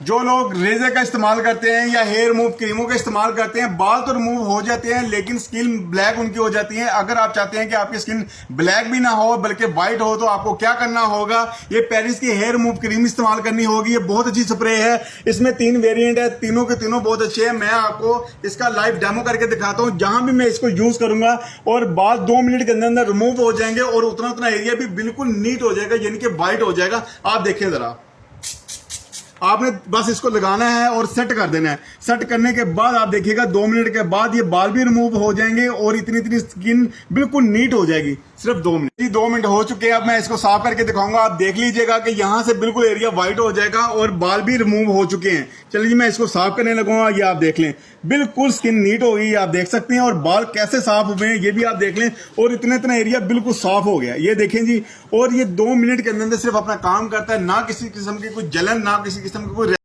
जो लोग रेजर का इस्तेमाल करते हैं या हेयर रिमूव क्रीमों का इस्तेमाल करते हैं, बाल तो रिमूव हो जाते हैं लेकिन स्किन ब्लैक उनकी हो जाती है। अगर आप चाहते हैं कि आपकी स्किन ब्लैक भी ना हो बल्कि व्हाइट हो तो आपको क्या करना होगा, ये पेरिस की हेयर रिमूव क्रीम इस्तेमाल करनी होगी। ये बहुत अच्छी स्प्रे है, इसमें 3 वेरिएंट है, तीनों के तीनों बहुत अच्छे हैं। मैं आपको इसका लाइव डेमो करके दिखाता हूं। जहां भी मैं इसको यूज करूंगा और बाल 2 मिनट के अंदर अंदर रिमूव हो जाएंगे और उतना उतना एरिया भी बिल्कुल नीट हो जाएगा, यानी कि व्हाइट हो जाएगा। आप देखिए जरा, आपने बस इसको लगाना है और सेट कर देना है। सेट करने के बाद आप देखिएगा 2 मिनट के बाद ये बाल भी रिमूव हो जाएंगे और इतनी इतनी स्किन बिल्कुल नीट हो जाएगी, सिर्फ 2 मिनट। जी 2 मिनट हो चुके हैं, अब मैं इसको साफ करके दिखाऊंगा। आप देख लीजिएगा कि यहां से बिल्कुल एरिया व्हाइट हो जाएगा और बाल भी रिमूव हो चुके हैं। चलिए मैं इसको साफ करने लगूंगा। ये आप देख लें, बिल्कुल स्किन नीट हो गई, आप देख सकते हैं। और बाल कैसे साफ हुए हैं ये भी आप देख लें, और इतना इतना एरिया बिल्कुल साफ हो गया, ये देखें जी। और ये 2 मिनट के अंदर सिर्फ अपना काम करता है, ना किसी किस्म की कोई जलन, ना किसी किस्म की कोई